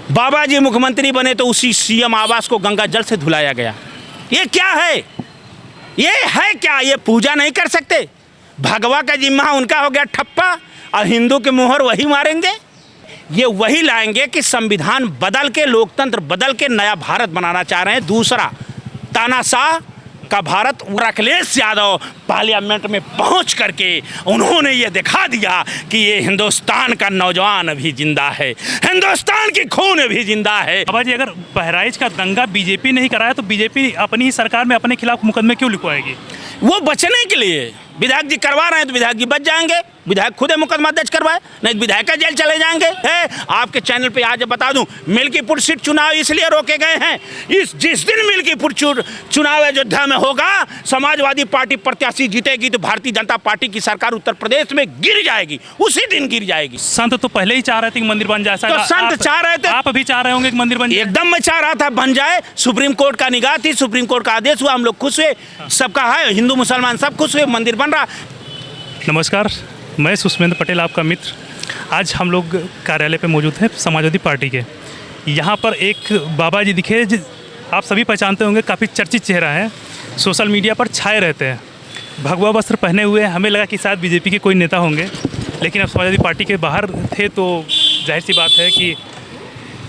बाबा जी मुख्यमंत्री बने तो उसी सीएम आवास को गंगा जल से धुलाया गया। ये क्या है? ये है क्या? ये पूजा नहीं कर सकते? भगवा का जिम्मा उनका हो गया ठप्पा और हिंदू के मुहर वही मारेंगे। ये वही लाएंगे कि संविधान बदल के, लोकतंत्र बदल के नया भारत बनाना चाह रहे हैं। दूसरा, तानाशाह का भारत। अखिलेश यादव पार्लियामेंट में पहुंच करके उन्होंने ये दिखा दिया कि ये हिंदुस्तान का नौजवान अभी जिंदा है, हिंदुस्तान की खून अभी जिंदा है। बाबा जी, अगर बहराइच का दंगा बीजेपी नहीं कराया तो बीजेपी अपनी ही सरकार में अपने खिलाफ मुकदमे क्यों लिखवाएगी? वो बचने के लिए विधायक जी करवा रहे हैं तो विधायक जी बच जाएंगे। विधायक खुद मुकदमा दर्ज करवाए, नहीं विधायक का जेल चले जाएंगे। है आपके चैनल पे आज बता दूं, मिल्कीपुर सीट चुनाव इसलिए रोके गए हैं, जिस दिन मिल्कीपुर चुनाव अयोध्या में होगा, समाजवादी पार्टी प्रत्याशी जीतेगी तो भारतीय जनता पार्टी की सरकार उत्तर प्रदेश में गिर जाएगी, उसी दिन गिर जाएगी। संत तो पहले ही चाह रहे थे कि मंदिर बन जाए। तो संत चाह रहे थे, आप भी चाह रहे होंगे कि मंदिर बन जाए। एकदम मैं चाह रहा था बन जाए। सुप्रीम कोर्ट का निगाह थी, सुप्रीम कोर्ट का आदेश हुआ, हम लोग खुश हुए। सबका है, हिंदू मुसलमान सब खुश हुए, मंदिर बन रहा। नमस्कार, मैं सुष्मेंद्र पटेल, आपका मित्र। आज हम लोग कार्यालय पे मौजूद हैं समाजवादी पार्टी के। यहाँ पर एक बाबा जी दिखे, आप सभी पहचानते होंगे, काफ़ी चर्चित चेहरा है, सोशल मीडिया पर छाए रहते हैं। भगवा वस्त्र पहने हुए, हमें लगा कि शायद बीजेपी के कोई नेता होंगे, लेकिन अब समाजवादी पार्टी के बाहर थे तो जाहिर सी बात है कि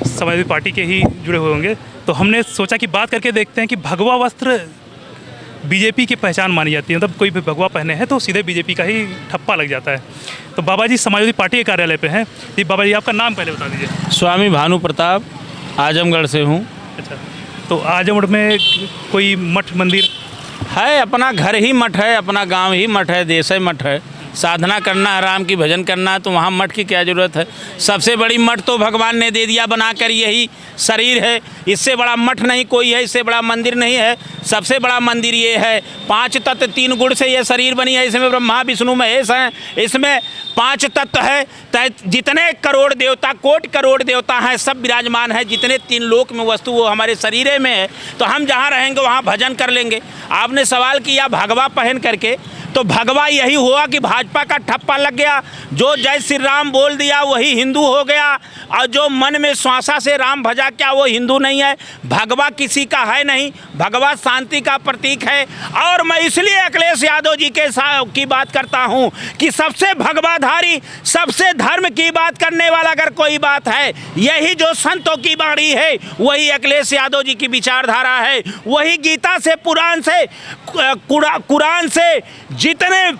समाजवादी पार्टी के ही जुड़े हुए होंगे। तो हमने सोचा कि बात करके देखते हैं कि भगवा वस्त्र बीजेपी की पहचान मानी जाती है, मतलब कोई भी भगवा पहने हैं तो सीधे बीजेपी का ही ठप्पा लग जाता है। तो बाबा जी समाजवादी पार्टी के कार्यालय पे हैं। जी बाबा जी, आपका नाम पहले बता दीजिए। स्वामी भानु प्रताप, आजमगढ़ से हूँ। अच्छा, तो आजमगढ़ में कोई मठ मंदिर है? अपना घर ही मठ है, अपना गांव ही मठ है, देश है मठ है। साधना करना है, राम की भजन करना है तो वहाँ मठ की क्या ज़रूरत है? सबसे बड़ी मठ तो भगवान ने दे दिया बनाकर, यही शरीर है। इससे बड़ा मठ नहीं कोई है, इससे बड़ा मंदिर नहीं है। सबसे बड़ा मंदिर ये है। 5 तत्व 3 गुण से ये शरीर बनी है। इसमें ब्रह्मा विष्णु महेश हैं, इसमें 5 तत्व है। जितने करोड़ देवता, कोटि करोड़ देवता हैं, सब विराजमान है। जितने 3 लोक में वस्तु वो हमारे शरीर में है। तो हम जहाँ रहेंगे वहाँ भजन कर लेंगे। आपने सवाल किया भगवा पहन करके, तो भगवा यही हुआ कि भाजपा का ठप्पा लग गया। जो जय श्री राम बोल दिया वही हिंदू हो गया, और जो मन में श्वासा से राम भजा क्या वो हिंदू नहीं है। भगवा किसी का है नहीं, भगवा शांति का प्रतीक है। और मैं इसलिए अखिलेश यादव जी के साथ की बात करता हूं कि सबसे भगवाधारी, सबसे धर्म की बात करने वाला अगर कोई बात है, यही जो संतों की बाणी है, वही अखिलेश यादव जी की विचारधारा है। वही गीता से, पुराण से, कुरान से जितने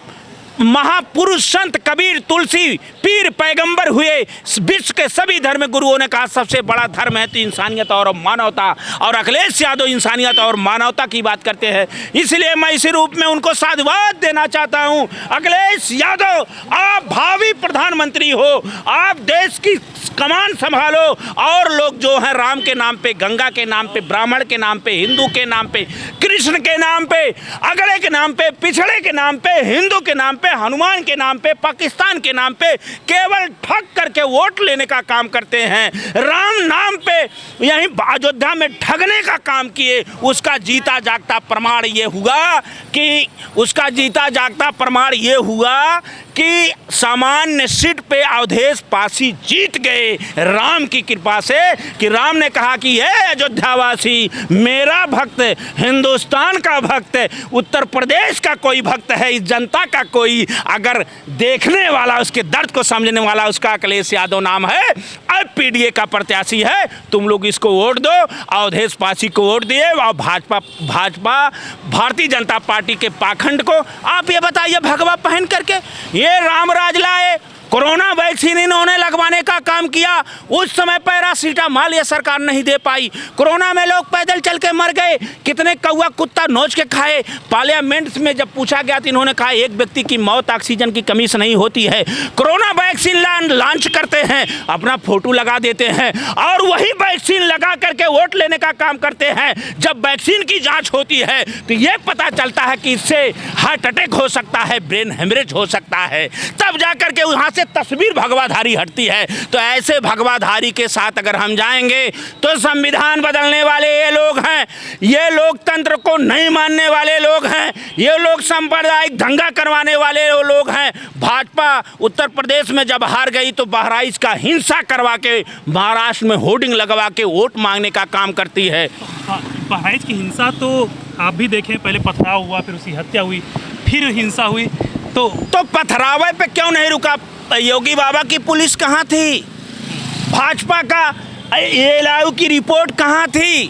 महापुरुष संत कबीर, तुलसी, पीर, पैगंबर हुए, विश्व के सभी धर्म गुरुओं ने कहा सबसे बड़ा धर्म है तो इंसानियत और मानवता। और अखिलेश यादव इंसानियत और मानवता की बात करते हैं। इसलिए मैं इसी रूप में उनको साधुवाद देना चाहता हूं। अखिलेश यादव, आप भावी प्रधानमंत्री हो, आप देश की कमान संभालो। और लोग जो हैं राम के नाम पे, गंगा के नाम पे, ब्राह्मण के नाम पे, हिंदू के नाम पे, कृष्ण के नाम पे, अगड़े के नाम पे, पिछड़े के नाम पे, हिंदू के नाम पे, हनुमान के नाम पे, पाकिस्तान के नाम पे केवल ठग करके वोट लेने का काम करते हैं। राम नाम पे यहीं अयोध्या में ठगने का काम किए। उसका जीता जागता प्रमाण ये हुआ कि कि सामान्य सीट पे अवधेश पासी जीत गए राम की कृपा से। कि राम ने कहा कि हे अयोध्यावासी, मेरा भक्त, हिंदुस्तान का भक्त, उत्तर प्रदेश का कोई भक्त है, इस जनता का कोई अगर देखने वाला, उसके दर्द को समझने वाला, उसका अखिलेश यादव नाम है। अब पीडीए का प्रत्याशी है, तुम लोग इसको वोट दो। अवधेश पासी को वोट दिए और भाजपा भारतीय जनता पार्टी के पाखंड को आप ये बताइए भगवा पहन करके ये रामराज लाए। कोरोना वैक्सीन इन्होंने लगवाने का काम किया। उस समय पैरासीटामॉल ये सरकार नहीं दे पाई। कोरोना में लोग पैदल चल के मर गए, कितने कौवा कुत्ता नोच के खाए। पार्लियामेंट में जब पूछा गया तो इन्होंने कहा एक व्यक्ति की मौत ऑक्सीजन की कमी से नहीं होती है। कोरोना वैक्सीन लॉन्च करते हैं, अपना फोटो लगा देते हैं और वही वैक्सीन लगा करके वोट लेने का काम करते हैं। जब वैक्सीन की जाँच होती है तो ये पता चलता है कि इससे हार्ट अटैक हो सकता है, ब्रेन हेमरेज हो सकता है, तब जाकर के वहाँ से तस्वीर भगवाधारी हटती है। तो ऐसे भगवाधारी के साथ अगर हम जाएंगे तो संविधान बदलने वाले ये लोग हैं, ये लोकतंत्र को नहीं मानने वाले लोग हैं, ये लोग सांप्रदायिक दंगा करवाने वाले लोग हैं। भाजपा उत्तर प्रदेश में जब हार गई तो बहराइच का हिंसा करवा के महाराष्ट्र में होर्डिंग लगवा के वोट मांगने का काम करती है। बहराइच की हिंसा तो आप भी देखें, पहले पथराव हुआ, फिर उसकी हत्या हुई, फिर हिंसा हुई, तो पथरावे पे क्यों नहीं रुका? योगी बाबा की पुलिस कहाँ थी? भाजपा का एएलआई की रिपोर्ट कहाँ थी?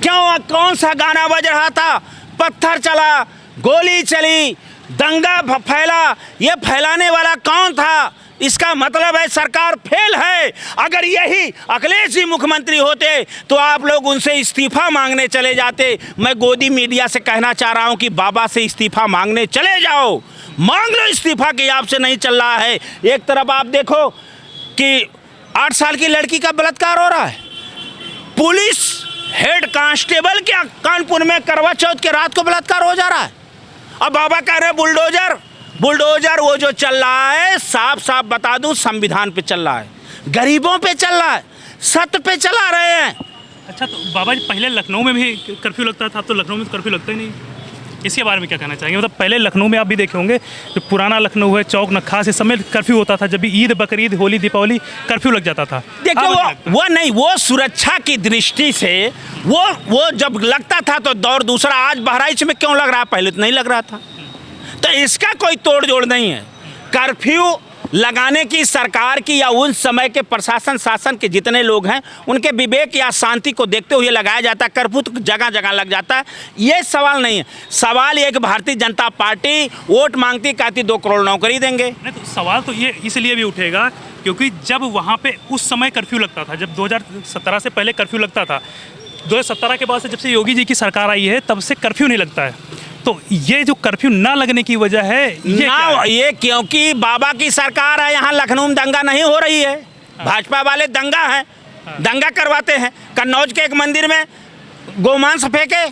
क्यों, कौन सा गाना बज रहा था? पत्थर चला, गोली चली, दंगा फैला, ये फैलाने वाला कौन था? इसका मतलब है सरकार फेल है। अगर यही अखिलेश जी मुख्यमंत्री होते तो आप लोग उनसे इस्तीफा मांगने चले जाते। मैं गोदी मीडिया से कहना चाह रहा हूं कि बाबा से इस्तीफा मांगने चले जाओ, मांग लो इस्तीफा कि आपसे नहीं चल रहा है। एक तरफ आप देखो कि 8 साल की लड़की का बलात्कार हो रहा है, पुलिस हेड कांस्टेबल के कानपुर में करवा चौथ के रात को बलात्कार हो जा रहा है। अब बाबा कह रहे बुलडोजर वो जो चल रहा है, साफ साफ बता दूं, संविधान पे चल रहा है, गरीबों पे चल रहा है, सत्य पे चला रहे हैं। अच्छा, तो बाबा जी पहले लखनऊ में भी कर्फ्यू लगता था, अब तो लखनऊ में कर्फ्यू लगता ही नहीं, इसके बारे में क्या कहना चाहेंगे? मतलब पहले लखनऊ में आप भी देखे होंगे, जो पुराना लखनऊ है, चौक नक्खास, इस समय कर्फ्यू होता था। जब भी ईद, बकरीद, होली, दीपावली, कर्फ्यू लग जाता था। देखिए वो नहीं, वो सुरक्षा की दृष्टि से वो जब लगता था तो दौर दूसरा। आज बहराइच में क्यों लग रहा, पहले तो नहीं लग रहा था। तो इसका कोई तोड़ जोड़ नहीं है। कर्फ्यू लगाने की सरकार की या उन समय के प्रशासन शासन के जितने लोग हैं उनके विवेक या शांति को देखते हुए लगाया जाता है। कर्फ्यू तो जगह जगह लग जाता है, ये सवाल नहीं है। सवाल ये कि भारतीय जनता पार्टी वोट मांगती, कहती 2 करोड़ नौकरी देंगे। नहीं, तो सवाल तो ये इसलिए भी उठेगा क्योंकि जब वहाँ पे उस समय कर्फ्यू लगता था, जब 2017 से पहले कर्फ्यू लगता था, 2017 के बाद से जब से योगी जी की सरकार आई है तब से कर्फ्यू नहीं लगता है। तो ये जो कर्फ्यू ना लगने की वजह है ये क्योंकि बाबा की सरकार है। यहाँ लखनऊ में दंगा नहीं हो रही है, भाजपा वाले दंगा है, दंगा करवाते हैं। कन्नौज के एक मंदिर में गोमांस फेंके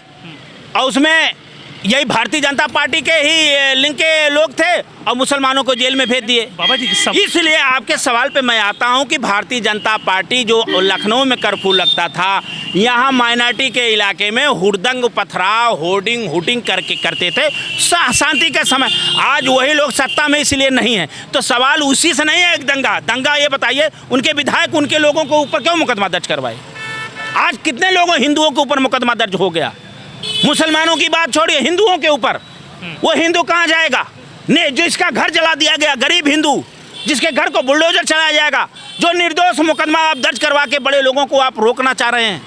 और उसमें यही भारतीय जनता पार्टी के ही लिंक के लोग थे और मुसलमानों को जेल में भेज दिए। बाबा जी इसलिए आपके सवाल पे मैं आता हूं कि भारतीय जनता पार्टी जो लखनऊ में कर्फ्यू लगता था, यहाँ माइनॉरिटी के इलाके में हुड़दंग, पथराव, होर्डिंग, हुटिंग करते थे शांति के समय। आज वही लोग सत्ता में इसलिए नहीं है। तो सवाल उसी से नहीं है। एक दंगा ये बताइए, उनके विधायक उनके लोगों के ऊपर क्यों मुकदमा दर्ज करवाए? आज कितने लोगों हिंदुओं के ऊपर मुकदमा दर्ज हो गया? मुसलमानों की बात छोड़िए, हिंदुओं के ऊपर। वो हिंदू कहाँ जाएगा? ने जिसका घर जला दिया गया, गरीब हिंदू जिसके घर को बुलडोजर चलाया जाएगा, जो निर्दोष मुकदमा आप दर्ज करवा के बड़े लोगों को आप रोकना चाह रहे हैं।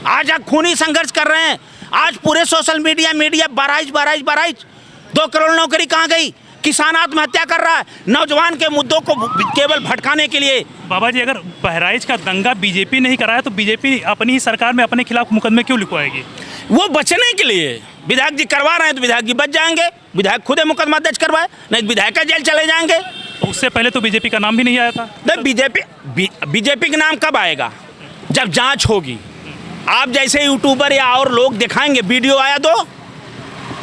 आज आप खूनी संघर्ष कर रहे हैं। आज पूरे सोशल मीडिया बहराइच 2 करोड़ नौकरी कहाँ गई? किसान आत्महत्या कर रहा है, नौजवान के मुद्दों को केवल भटकाने के लिए। बाबा जी, अगर बहराइच का दंगा बीजेपी नहीं कराया तो बीजेपी अपनी ही सरकार में अपने खिलाफ मुकदमे क्यों लिखवाएगी? वो बचने के लिए विधायक जी करवा रहे हैं तो विधायक जी बच जाएंगे। विधायक खुद मुकदमा दर्ज करवाए, नहीं विधायक जेल चले जाएंगे। तो उससे पहले तो बीजेपी का नाम भी नहीं आया था। नहीं, बीजेपी का नाम कब आएगा? जब जांच होगी। आप जैसे यूट्यूबर या और लोग दिखाएंगे, वीडियो आया 2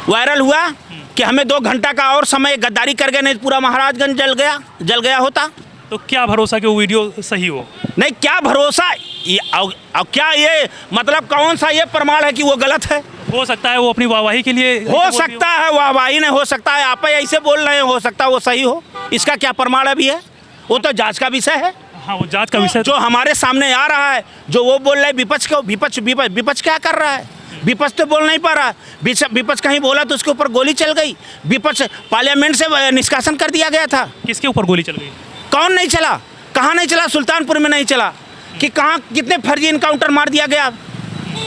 वायरल हुआ कि हमें 2 घंटा का और समय गद्दारी कर गए, नहीं पूरा महाराजगंज जल गया होता। तो क्या भरोसा कि वो वीडियो सही हो? नहीं, क्या भरोसा? क्या ये मतलब कौन सा ये प्रमाण है कि वो गलत है? हो सकता है वो अपनी वाहवाही के लिए हो सकता है, वाहवाही नहीं हो सकता है, आप ऐसे बोल रहे हैं, हो सकता है वो सही हो। इसका क्या प्रमाण अभी है? वो तो जांच का विषय है। हाँ, वो जांच का विषय जो हमारे सामने आ रहा है, जो वो बोल रहे हैं विपक्ष क्या कर रहा है? विपक्ष तो बोल नहीं पा रहा। विपक्ष कहीं बोला तो उसके ऊपर गोली चल गई। विपक्ष पार्लियामेंट से निष्कासन कर दिया गया था। किसके ऊपर गोली चल गई? कौन नहीं चला? कहाँ नहीं चला? सुल्तानपुर में नहीं चला कि कहाँ कितने फर्जी इनकाउंटर मार दिया गया?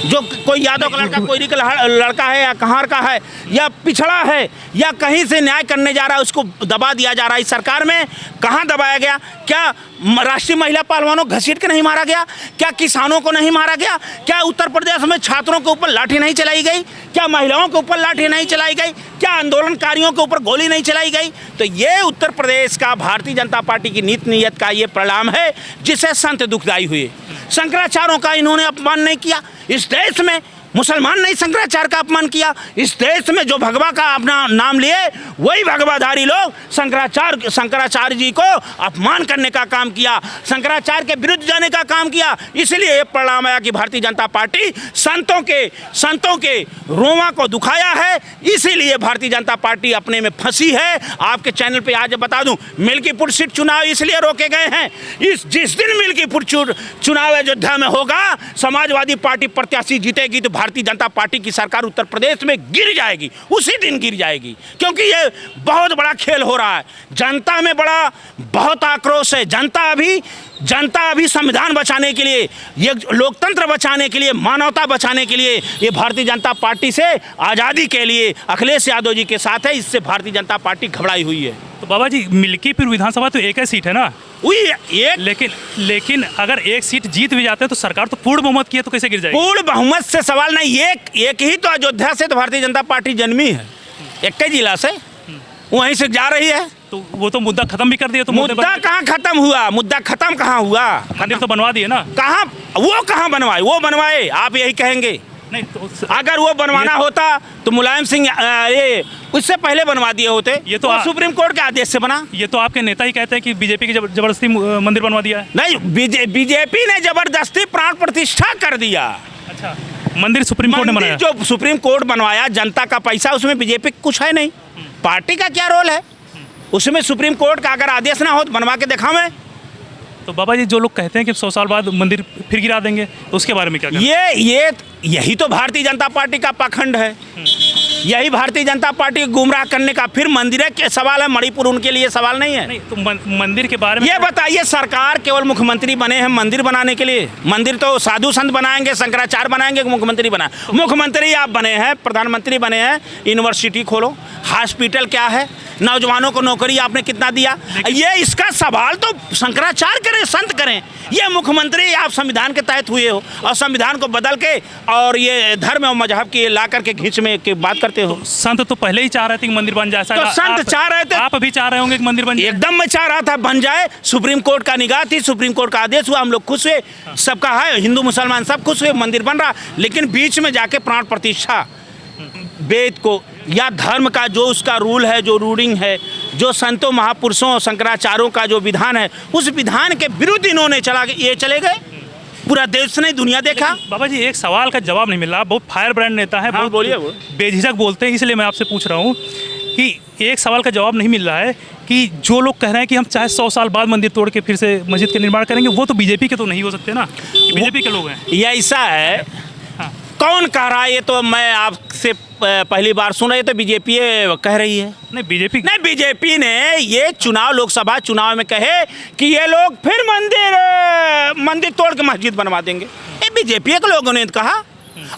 जो कोई यादव का लड़का, कोयरी का लड़का है या कहार का है या पिछड़ा है या कहीं से न्याय करने जा रहा है, उसको दबा दिया जा रहा है। इस सरकार में कहाँ दबाया गया? क्या राष्ट्रीय महिला पहलवानों को घसीट के नहीं मारा गया? क्या किसानों को नहीं मारा गया? क्या उत्तर प्रदेश में छात्रों के ऊपर लाठी नहीं चलाई गई? क्या महिलाओं के ऊपर लाठी नहीं चलाई गई? क्या आंदोलनकारियों के ऊपर गोली नहीं चलाई गई? तो ये उत्तर प्रदेश का भारतीय जनता पार्टी की नीति नीयत का ये परिणाम है, जिसे संत दुखदाई हुए। शंकराचार्यों का इन्होंने अपमान नहीं किया। इस देश में मुसलमान नहीं शंकराचार्य का अपमान किया। इस देश में जो भगवा का अपना नाम लिए वही भगवाधारी लोग शंकराचार्य जी को अपमान करने का काम किया, शंकराचार्य के विरुद्ध जाने का काम किया। इसलिए परिणाम आया कि भारतीय जनता पार्टी संतों के रोमा को दुखाया है। इसीलिए भारतीय जनता पार्टी अपने में फंसी है। आपके चैनल पे आज बता दूं, मिल्कीपुर सीट चुनाव इसलिए रोके गए हैं, जिस दिन मिल्कीपुर चुनाव अयोध्या में होगा, समाजवादी पार्टी प्रत्याशी जीतेगी तो भारतीय जनता पार्टी की सरकार उत्तर प्रदेश में गिर जाएगी, उसी दिन गिर जाएगी। क्योंकि ये बहुत बड़ा खेल हो रहा है, जनता में बहुत आक्रोश है। जनता अभी संविधान बचाने के लिए, ये लोकतंत्र बचाने के लिए, मानवता बचाने के लिए ये भारतीय जनता पार्टी से आज़ादी के लिए अखिलेश यादव जी के साथ है। इससे भारतीय जनता पार्टी घबराई हुई है। तो बाबा जी, मिल्कीपुर विधानसभा तो एक ही सीट है ना? एक लेकिन अगर एक सीट जीत भी जाते हैं तो सरकार तो पूर्ण बहुमत की है, तो कैसे गिर जाएगी? पूर्ण बहुमत से सवाल नहीं, एक ही तो अयोध्या से तो भारतीय जनता पार्टी जन्मी है, एक ही जिला से वहीं से जा रही है। तो वो तो मुद्दा खत्म भी कर दिया। तो मुद्दा कहाँ खत्म हुआ? मुद्दा खत्म कहाँ हुआ? मंदिर तो बनवा दिए ना। कहाँ बनवाए? वो बनवाए, आप यही कहेंगे? नहीं तो अगर वो बनवाना होता तो मुलायम सिंह ये उससे पहले बनवा दिए होते। ये तो सुप्रीम कोर्ट के आदेश से बना। ये तो आपके नेता ही कहते हैं कि बीजेपी की जबरदस्ती मंदिर बनवा दिया है। नहीं, बीजेपी ने जबरदस्ती प्राण प्रतिष्ठा कर दिया। अच्छा, मंदिर सुप्रीम कोर्ट ने बनाया? जो सुप्रीम कोर्ट बनवाया, जनता का पैसा, उसमें बीजेपी कुछ है नहीं। पार्टी का क्या रोल है उसमें? सुप्रीम कोर्ट का अगर आदेश ना हो तो बनवा के दिखाओ। मैं तो बाबा जी, जो लोग कहते हैं कि 100 साल बाद मंदिर फिर गिरा देंगे, तो उसके बारे में क्या कहना? यही तो भारतीय जनता पार्टी का पाखंड है। यही भारतीय जनता पार्टी को गुमराह करने का फिर मंदिर के सवाल है। मणिपुर उनके लिए सवाल नहीं है। नहीं तो मंदिर के बारे में ये बताइए, सरकार केवल मुख्यमंत्री बने हैं मंदिर बनाने के लिए? मंदिर तो साधु संत बनाएंगे, शंकराचार्य बनाएंगे, मुख्यमंत्री बना। मुख्यमंत्री आप बने हैं, प्रधानमंत्री बने हैं, यूनिवर्सिटी खोलो, हॉस्पिटल क्या है, नौजवानों को नौकरी आपने कितना दिया? ये इसका सवाल तो शंकराचार्य करें, संत करें। ये मुख्यमंत्री आप संविधान के तहत हुए हो और संविधान को बदल के और ये धर्म और मजहब की ला करके घींच में की बात करते हो। संत तो पहले ही चाह रहे थे कि मंदिर बन जाए। तो संत चाह रहे थे, आप भी चाह रहे होंगे कि मंदिर बन जाए। एकदम मैं चाह रहा था बन जाए। सुप्रीम कोर्ट का निगाह थी, सुप्रीम कोर्ट का आदेश हुआ, हम लोग खुश हुए, सबका है, हिंदू मुसलमान सब खुश हुए, मंदिर बन रहा। लेकिन बीच में जाके प्राण प्रतिष्ठा, वेद को या धर्म का जो उसका रूल है, जो रूलिंग है, जो संतों महापुरुषों शंकराचार्यों का जो विधान है, उस विधान के विरुद्ध इन्होंने चले गए। पूरा देश ने दुनिया देखा। बाबा जी, एक सवाल का जवाब नहीं मिल रहा। बहुत फायर ब्रांड नेता है। हाँ, बोलिए। बेझिझक बोलते हैं, इसलिए मैं आपसे पूछ रहा हूँ कि एक सवाल का जवाब नहीं मिल रहा है कि जो लोग कह रहे हैं कि हम चाहे 100 साल बाद मंदिर तोड़ के फिर से मस्जिद के निर्माण करेंगे, वो तो बीजेपी के तो नहीं हो सकते ना। बीजेपी के लोग हैं। ये ऐसा है। हाँ। कौन कह रहा है? ये तो मैं आपसे पहली बार सुन रहे, तो बीजेपी कह रही है। नहीं, बीजेपी ने ये चुनाव, लोकसभा चुनाव में कहे कि ये लोग फिर मंदिर तोड़ के मस्जिद बनवा देंगे। ये बीजेपी के लोगों ने कहा,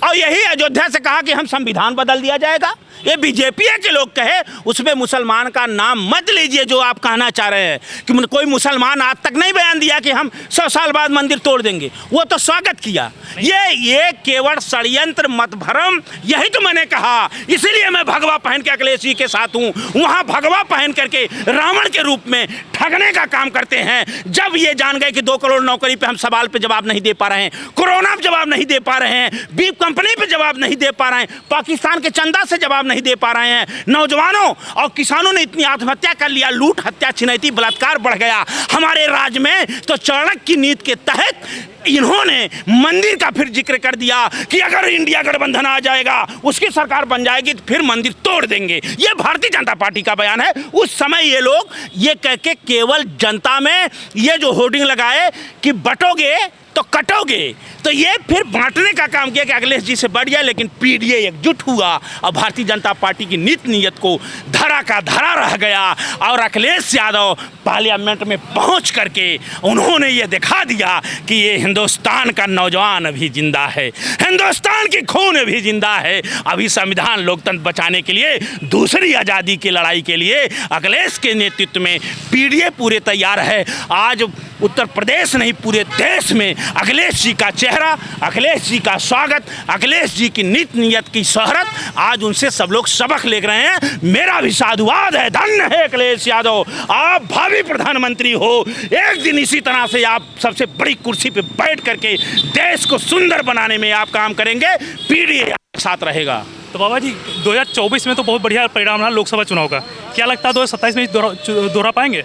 और यही अयोध्या से कहा कि हम संविधान बदल दिया जाएगा। ये बीजेपी के लोग कहे, उसमें मुसलमान का नाम मत लीजिए। जो आप कहना चाह रहे हैं कि कोई मुसलमान आज तक नहीं बयान दिया कि हम 100 साल बाद मंदिर तोड़ देंगे, वो तो स्वागत किया। ये केवल षड्यंत्र, मत भरम। यही तो मैंने कहा, इसीलिए मैं भगवा पहन के अखिलेश जी के साथ हूँ। वहाँ भगवा पहन करके रावण के रूप में ठगने का काम करते हैं। जब ये जान गए कि 2 करोड़ नौकरी पे हम सवाल पे जवाब नहीं दे पा रहे हैं, कोरोना पे जवाब नहीं दे पा रहे हैं, बीफ कंपनी पे जवाब नहीं दे पा रहे हैं, पाकिस्तान के चंदा से जवाब नहीं दे पा रहे हैं, नौजवानों और किसानों ने इतनी आत्महत्या कर लिया, लूट, हत्या, छिनैती, बलात्कार बढ़ गया हमारे राज्य में, तो चाणक्य की नीति के तहत इन्होंने मंदिर का फिर जिक्र कर दिया कि अगर इंडिया गठबंधन आ जाएगा, उसकी सरकार बन जाएगी, तो फिर मंदिर तोड़ देंगे। ये भारतीय जनता पार्टी का बयान है। उस समय ये लोग ये कह के केवल जनता में ये जो होर्डिंग लगाए कि बटोगे तो कटोगे, तो ये फिर बांटने का काम किया कि अखिलेश जी से बढ़ जाए। लेकिन पीडीए एकजुट हुआ और भारतीय जनता पार्टी की नीति नीयत को धरा का धरा रह गया, और अखिलेश यादव पार्लियामेंट में पहुंच करके उन्होंने ये दिखा दिया कि ये हिंदुस्तान का नौजवान अभी जिंदा है, हिंदुस्तान की खून भी जिंदा है। अभी संविधान, लोकतंत्र बचाने के लिए, दूसरी आज़ादी की लड़ाई के लिए अखिलेश के नेतृत्व में पीडीए पूरे तैयार है। आज उत्तर प्रदेश नहीं, पूरे देश में अखिलेश जी का चेहरा, अखिलेश जी का स्वागत, अखिलेश जी की नीत नियत की शोहरत, आज उनसे सब लोग सबक ले रहे हैं। मेरा भी साधुवाद है, धन्य है अखिलेश यादव, आप भावी प्रधानमंत्री हो। एक दिन इसी तरह से आप सबसे बड़ी कुर्सी पे बैठ करके देश को सुंदर बनाने में आप काम करेंगे, पीडीए साथ रहेगा। तो बाबा जी 2024 में तो बहुत बढ़िया परिणाम रहा लोकसभा चुनाव का, क्या लगता है 2027 में दोहरा पाएंगे?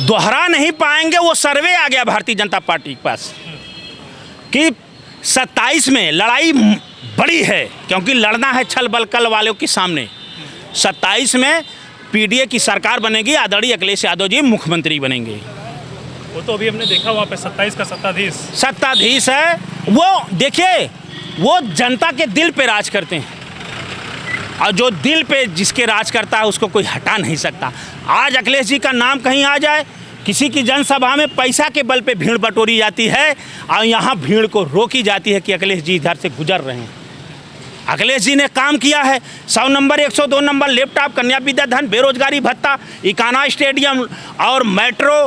दोहरा नहीं पाएंगे, वो सर्वे आ गया भारतीय जनता पार्टी के पास कि 27 में लड़ाई बड़ी है, क्योंकि लड़ना है छल बल कल वालों के सामने। 27 में पीडीए की सरकार बनेगी, आदरणीय अखिलेश यादव जी मुख्यमंत्री बनेंगे। वो तो अभी हमने देखा वहाँ पे 27 का सत्ताधीश है वो। देखिए, वो जनता के दिल पे राज करते हैं, और जो दिल पे जिसके राज करता है उसको कोई हटा नहीं सकता। आज अखिलेश जी का नाम कहीं आ जाए, किसी की जनसभा में पैसा के बल पे भीड़ बटोरी जाती है और यहाँ भीड़ को रोकी जाती है कि अखिलेश जी इधर से गुजर रहे हैं। अखिलेश जी ने काम किया है, 100 नंबर 102 नंबर लैपटॉप, कन्या विद्याधन, बेरोजगारी भत्ता, इकाना स्टेडियम और metro,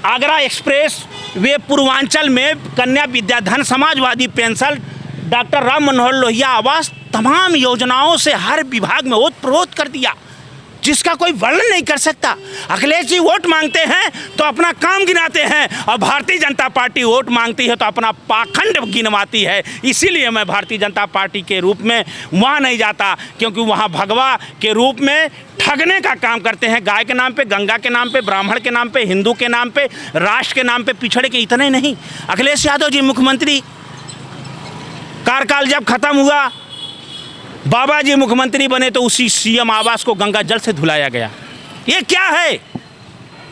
Agra express way, Purvanchal में कन्या विद्याधन, समाजवादी पेंशन, डॉक्टर राम मनोहर लोहिया आवास, तमाम योजनाओं से हर विभाग में ओतप्रोत कर दिया, जिसका कोई वर्णन नहीं कर सकता। अखिलेश जी वोट मांगते हैं तो अपना काम गिनाते हैं, और भारतीय जनता पार्टी वोट मांगती है तो अपना पाखंड गिनवाती है। इसीलिए मैं भारतीय जनता पार्टी के रूप में वहाँ नहीं जाता, क्योंकि वहाँ भगवा के रूप में ठगने का काम करते हैं। गाय के नाम पे, गंगा के नाम पे, ब्राह्मण के नाम पे, हिंदू के नाम पे, राष्ट्र के नाम पे पिछड़े के। इतने नहीं, अखिलेश यादव जी मुख्यमंत्री, कार्यकाल जब खत्म हुआ, बाबा जी मुख्यमंत्री बने तो उसी सीएम आवास को गंगा जल से धुलाया गया। ये क्या है?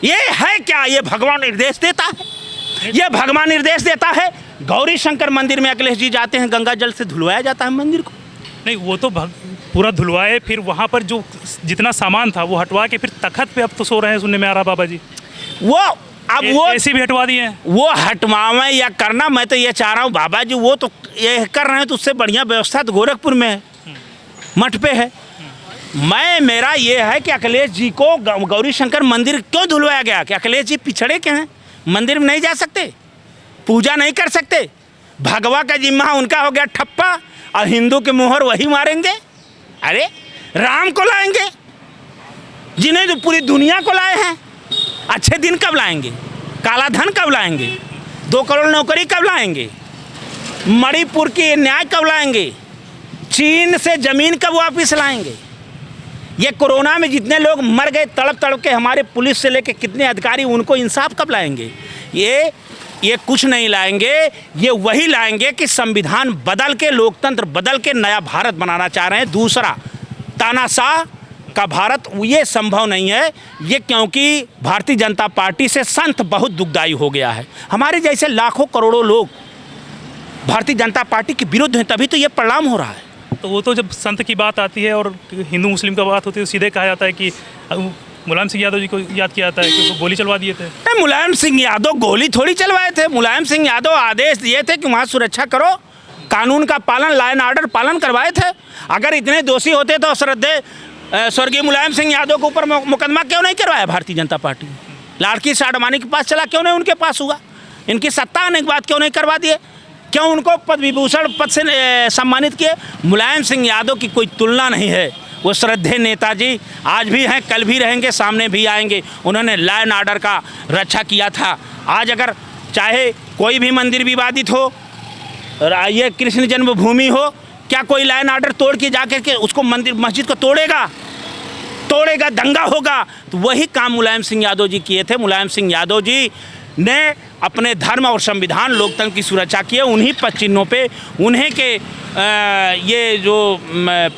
ये है क्या? ये भगवान निर्देश देता है, ये भगवान निर्देश देता है। गौरी शंकर मंदिर में अखिलेश जी जाते हैं, गंगा जल से धुलवाया जाता है मंदिर को। नहीं, वो तो पूरा धुलवाए, फिर वहाँ पर जो जितना सामान था वो हटवा के फिर तखत पे अब तो सो रहे हैं, सुनने में आ रहा बाबा जी। वो अब वो ऐसे भी हटवा दिए हैं, वो हटवावें या करना, मैं तो ये चाह रहा हूँ बाबा जी, वो तो ये कर रहे हैं तो उससे बढ़िया व्यवस्था तो गोरखपुर में है, मठ पे है। मेरा ये है कि अखिलेश जी को गौरी शंकर मंदिर क्यों धुलवाया गया? कि अखिलेश जी पिछड़े के हैं, मंदिर में नहीं जा सकते, पूजा नहीं कर सकते, भगवा का जिम्मा उनका हो गया ठप्पा, और हिंदू के मोहर वही मारेंगे। अरे राम को लाएंगे, जिन्हें तो पूरी दुनिया को लाए हैं। अच्छे दिन कब लाएंगे? काला धन कब लाएंगे? 2 करोड़ नौकरी कब लाएंगे? मणिपुर की न्याय कब लाएंगे? चीन से ज़मीन कब वापस लाएंगे? ये कोरोना में जितने लोग मर गए तड़प तड़प के, हमारे पुलिस से लेके कितने अधिकारी, उनको इंसाफ कब लाएंगे? ये कुछ नहीं लाएंगे। ये वही लाएंगे कि संविधान बदल के, लोकतंत्र बदल के नया भारत बनाना चाह रहे हैं। दूसरा, तानाशाह का भारत, ये संभव नहीं है। ये क्योंकि भारतीय जनता पार्टी से संत बहुत दुखदायी हो गया है। हमारे जैसे लाखों करोड़ों लोग भारतीय जनता पार्टी के विरुद्ध हैं, तभी तो ये परिणाम हो रहा है। तो वो तो जब संत की बात आती है और हिंदू मुस्लिम का बात होती है तो सीधे कहा जाता है कि मुलायम सिंह यादव जी को याद किया जाता है कि वो गोली चलवा दिए थे। नहीं, मुलायम सिंह यादव गोली थोड़ी चलवाए थे। मुलायम सिंह यादव आदेश दिए थे कि वहाँ सुरक्षा करो, कानून का पालन, लॉ एंड ऑर्डर पालन करवाए थे। अगर इतने दोषी होते तो श्रद्धेय स्वर्गीय मुलायम सिंह यादव के ऊपर मुकदमा क्यों नहीं करवाया भारतीय जनता पार्टी? लाड़की साडवानी के पास चला, क्यों नहीं उनके पास हुआ? इनकी सत्ता आने के बाद क्यों नहीं करवा दिए? क्यों उनको पद विभूषण पद से सम्मानित किए? मुलायम सिंह यादव की कोई तुलना नहीं है। वो श्रद्धेय नेताजी आज भी हैं, कल भी रहेंगे, सामने भी आएंगे। उन्होंने लॉ एंड ऑर्डर का रक्षा किया था। आज अगर चाहे कोई भी मंदिर विवादित हो, ये कृष्ण जन्मभूमि हो, क्या कोई लॉ एंड ऑर्डर तोड़ के जाकर के उसको मंदिर मस्जिद को तोड़ेगा? दंगा होगा। तो वही काम मुलायम सिंह यादव जी किए थे। मुलायम सिंह यादव जी ने अपने धर्म और संविधान, लोकतंत्र की सुरक्षा की है। उन्हीं पद चिन्हों पे उन्हें के ये जो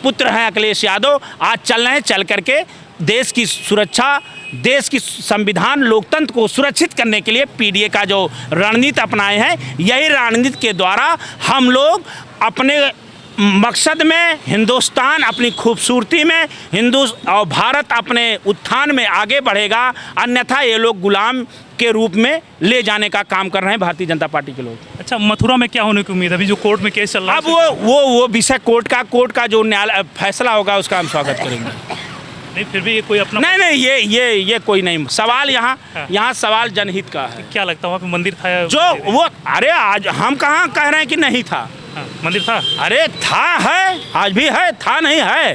पुत्र हैं अखिलेश यादव आज चल रहे हैं, चल करके देश की सुरक्षा, देश की संविधान, लोकतंत्र को सुरक्षित करने के लिए पीडीए का जो रणनीति अपनाए हैं, यही रणनीति के द्वारा हम लोग अपने मकसद में, हिंदुस्तान अपनी खूबसूरती में, हिंदू और भारत अपने उत्थान में आगे बढ़ेगा। अन्यथा ये लोग गुलाम के रूप में ले जाने का काम कर रहे हैं भारतीय जनता पार्टी के लोग। अच्छा, मथुरा में क्या होने की उम्मीद है? अभी जो कोर्ट में केस चल रहा है, अब वो विषय कोर्ट का जो न्यायालय फैसला होगा उसका हम स्वागत करेंगे। नहीं फिर भी ये कोई अपना नहीं नहीं, ये कोई नहीं सवाल यहाँ हाँ। यहाँ सवाल जनहित का है। क्या लगता है वहाँ पे मंदिर था या जो वो, अरे आज हम कहाँ कह रहे हैं कि नहीं था, हाँ, मंदिर था अरे था है, आज भी है, था नहीं है,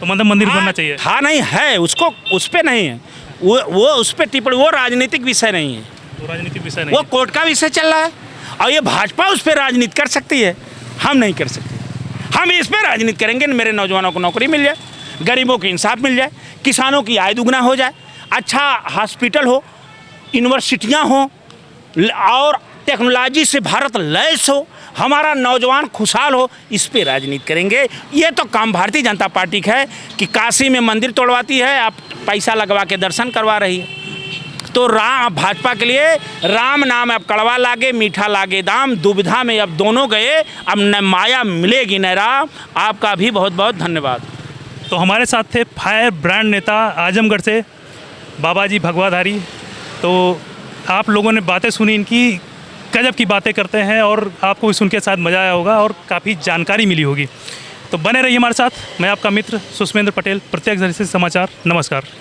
तो मतलब मंदिर हाँ, बनना चाहिए। था नहीं है, उसको उस पे नहीं है, वो उस पे टिप्पणी, वो राजनीतिक विषय नहीं है, वो राजनीतिक विषय नहीं वो कोर्ट का विषय चल रहा है। और ये भाजपा उस पर राजनीति कर सकती है, हम नहीं कर सकते। हम इस पर राजनीति करेंगे, मेरे नौजवानों को नौकरी मिल जाए, गरीबों को इंसाफ मिल जाए, किसानों की आय दुगना हो जाए, अच्छा हॉस्पिटल हो, यूनिवर्सिटियाँ हों और टेक्नोलॉजी से भारत लैस हो, हमारा नौजवान खुशहाल हो, इस पे राजनीति करेंगे। ये तो काम भारतीय जनता पार्टी का है कि काशी में मंदिर तोड़वाती है, आप पैसा लगवा के दर्शन करवा रही है। तो राम भाजपा के लिए राम नाम अब कड़वा लागे मीठा लागे दाम, दुविधा में अब दोनों गए, अब न माया मिलेगी न राम। आपका भी बहुत बहुत धन्यवाद। तो हमारे साथ थे फायर ब्रांड नेता आजमगढ़ से बाबा जी भगवाधारी। तो आप लोगों ने बातें सुनी, इनकी गजब की बातें करते हैं और आपको भी सुन के साथ मज़ा आया होगा और काफ़ी जानकारी मिली होगी। तो बने रहिए हमारे साथ। मैं आपका मित्र सुष्मेंद्र पटेल, प्रत्यक्ष दर्शी समाचार। नमस्कार।